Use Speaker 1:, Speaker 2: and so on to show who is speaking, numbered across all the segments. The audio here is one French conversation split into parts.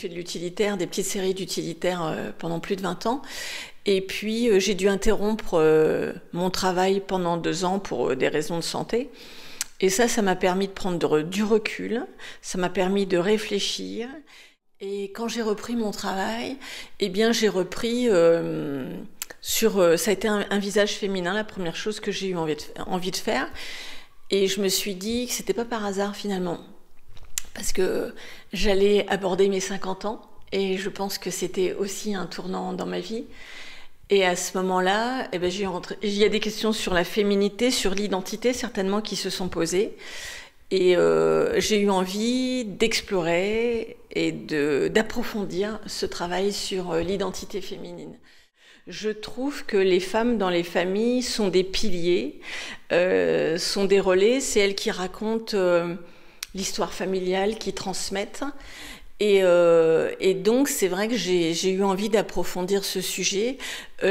Speaker 1: fait de l'utilitaire, des petites séries d'utilitaires pendant plus de 20 ans. Et puis, j'ai dû interrompre mon travail pendant 2 ans pour des raisons de santé. Et ça m'a permis de prendre du recul, ça m'a permis de réfléchir. Et quand j'ai repris mon travail, eh bien, j'ai repris ça a été un visage féminin, la première chose que j'ai eu envie de faire. Et je me suis dit que c'était pas par hasard finalement. Parce que j'allais aborder mes 50 ans et je pense que c'était aussi un tournant dans ma vie. Et à ce moment-là, eh ben, il y a des questions sur la féminité, sur l'identité certainement qui se sont posées. Et j'ai eu envie d'explorer et d'approfondir ce travail sur l'identité féminine. Je trouve que les femmes dans les familles sont des piliers, sont des relais, c'est elles qui racontent l'histoire familiale, qui transmettent. Et donc, c'est vrai que j'ai eu envie d'approfondir ce sujet.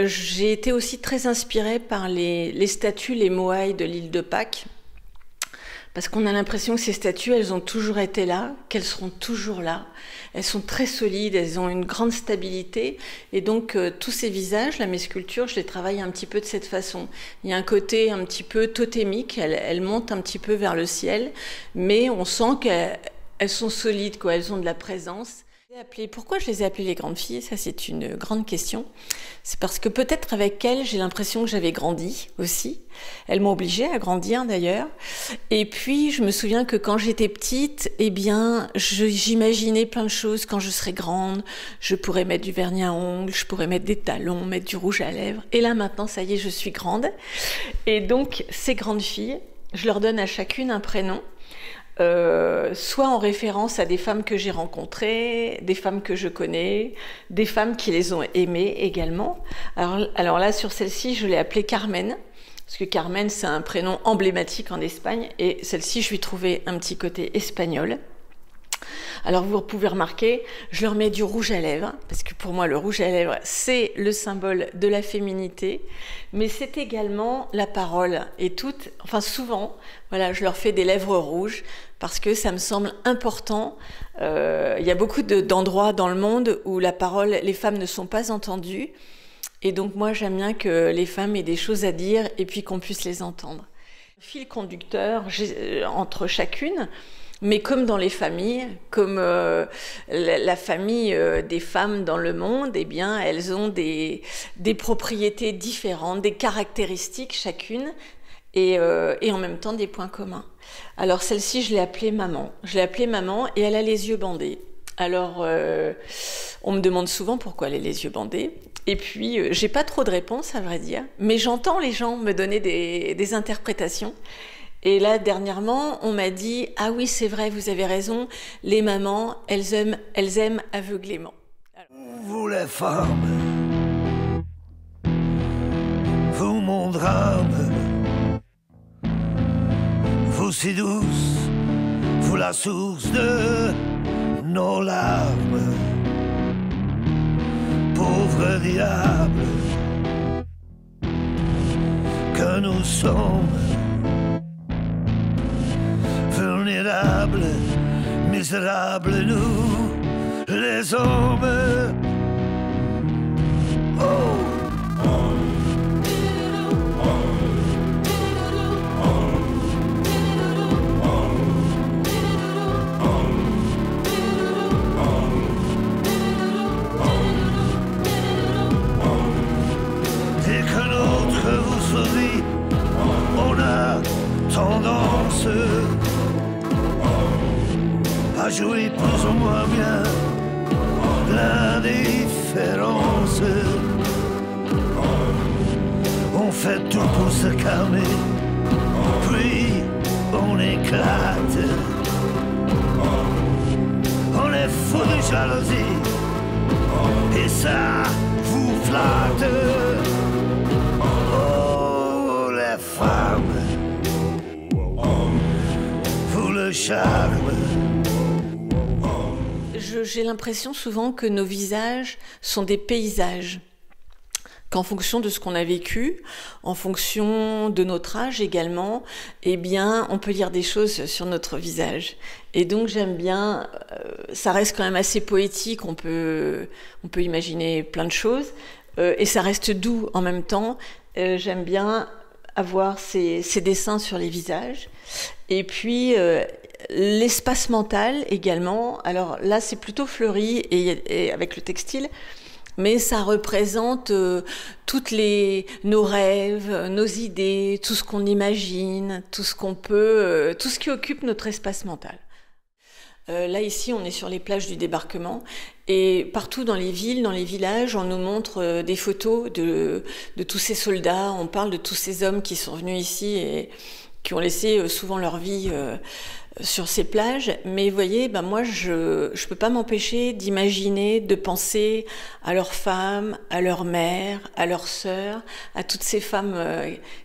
Speaker 1: J'ai été aussi très inspirée par les statues, les moaïs de l'île de Pâques, parce qu'on a l'impression que ces statues, elles ont toujours été là, qu'elles seront toujours là. Elles sont très solides, elles ont une grande stabilité. Et donc, tous ces visages, là, mes sculptures, je les travaille un petit peu de cette façon. Il y a un côté un petit peu totémique, elles montent un petit peu vers le ciel, mais on sent qu'elles sont solides, quoi. Elles ont de la présence. Pourquoi je les ai appelées les grandes filles? Ça, c'est une grande question. C'est parce que peut-être avec elles, j'ai l'impression que j'avais grandi aussi. Elles m'ont obligée à grandir d'ailleurs. Et puis, je me souviens que quand j'étais petite, eh bien, j'imaginais plein de choses. Quand je serais grande, je pourrais mettre du vernis à ongles, je pourrais mettre des talons, mettre du rouge à lèvres. Et là, maintenant, ça y est, je suis grande. Et donc, ces grandes filles, je leur donne à chacune un prénom. Soit en référence à des femmes que j'ai rencontrées, des femmes que je connais, des femmes qui les ont aimées également. Alors là, sur celle-ci, je l'ai appelée Carmen, parce que Carmen, c'est un prénom emblématique en Espagne, et celle-ci, je lui trouvais un petit côté espagnol. Alors vous pouvez remarquer, je leur mets du rouge à lèvres, parce que pour moi le rouge à lèvres c'est le symbole de la féminité, mais c'est également la parole. Et souvent, voilà, je leur fais des lèvres rouges, parce que ça me semble important. Il y a beaucoup d'endroits dans le monde où la parole, les femmes ne sont pas entendues, et donc moi j'aime bien que les femmes aient des choses à dire, et puis qu'on puisse les entendre. Fil conducteur entre chacune. Mais comme dans les familles, comme la famille des femmes dans le monde, eh bien, elles ont des propriétés différentes, des caractéristiques chacune, et en même temps des points communs. Alors celle-ci, je l'ai appelée maman. Je l'ai appelée maman et elle a les yeux bandés. Alors, on me demande souvent pourquoi elle a les yeux bandés. Et puis, j'ai pas trop de réponses, à vrai dire, mais j'entends les gens me donner des interprétations. Et là, dernièrement, on m'a dit « Ah oui, c'est vrai, vous avez raison, les mamans, elles aiment aveuglément. »
Speaker 2: Vous les femmes, vous mon drame, vous si douce, vous la source de nos larmes. Pauvres diables que nous sommes, vulnérables, misérables, nous, les hommes. Oh. Dès que l'autre vous sourit, on a tendance à jouer plus ou moins bien l'indifférence. On fait tout pour se calmer, puis on éclate. On est fou de jalousie, et ça vous flatte. Oh, les femmes, vous le charme.
Speaker 1: J'ai l'impression souvent que nos visages sont des paysages. qu'en fonction de ce qu'on a vécu, en fonction de notre âge également, eh bien, on peut lire des choses sur notre visage. Et donc, j'aime bien, ça reste quand même assez poétique, on peut imaginer plein de choses, et ça reste doux en même temps. J'aime bien avoir ces dessins sur les visages. Et puis, l'espace mental également. Alors là, c'est plutôt fleuri et avec le textile. Mais ça représente toutes nos rêves, nos idées, tout ce qu'on imagine, tout ce qu'on peut, tout ce qui occupe notre espace mental. Là, ici, on est sur les plages du débarquement et partout dans les villes, dans les villages, on nous montre des photos de tous ces soldats. On parle de tous ces hommes qui sont venus ici et qui ont laissé souvent leur vie sur ces plages. Mais vous voyez, moi, je peux pas m'empêcher d'imaginer, de penser à leurs femmes, à leurs mères, à leurs sœurs, à toutes ces femmes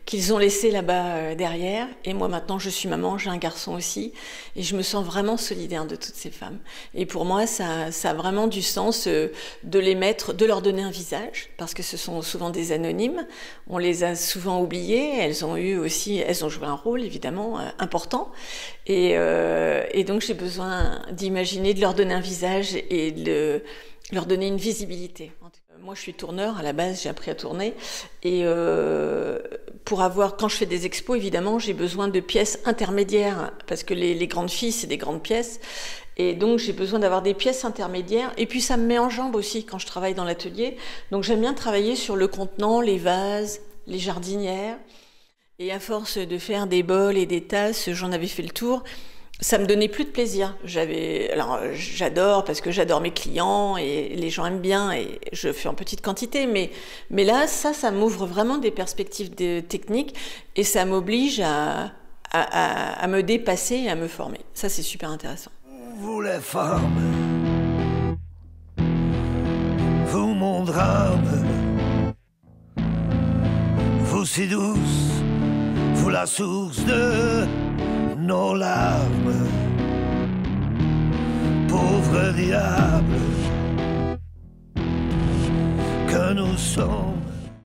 Speaker 1: qu'ils ont laissées là-bas derrière. Et moi, maintenant, je suis maman, j'ai un garçon aussi. Et je me sens vraiment solidaire de toutes ces femmes. Et pour moi, ça a vraiment du sens de les mettre, de leur donner un visage, parce que ce sont souvent des anonymes. On les a souvent oubliées. Elles ont joué un rôle, évidemment, important. Et donc j'ai besoin d'imaginer, de leur donner un visage et de leur donner une visibilité. Moi je suis tourneur, à la base j'ai appris à tourner et quand je fais des expos évidemment j'ai besoin de pièces intermédiaires parce que les grandes filles c'est des grandes pièces et donc j'ai besoin d'avoir des pièces intermédiaires et puis ça me met en jambe aussi quand je travaille dans l'atelier. Donc j'aime bien travailler sur le contenant, les vases, les jardinières. Et à force de faire des bols et des tasses, j'en avais fait le tour, ça me donnait plus de plaisir. J'adore parce que j'adore mes clients et les gens aiment bien et je fais en petite quantité. Mais là, ça m'ouvre vraiment des perspectives techniques et ça m'oblige à me dépasser et à me former. Ça, c'est super intéressant.
Speaker 2: Vous les femmes, vous mon drame, vous si douce, vous la source de nos larmes, pauvre diable que nous sommes.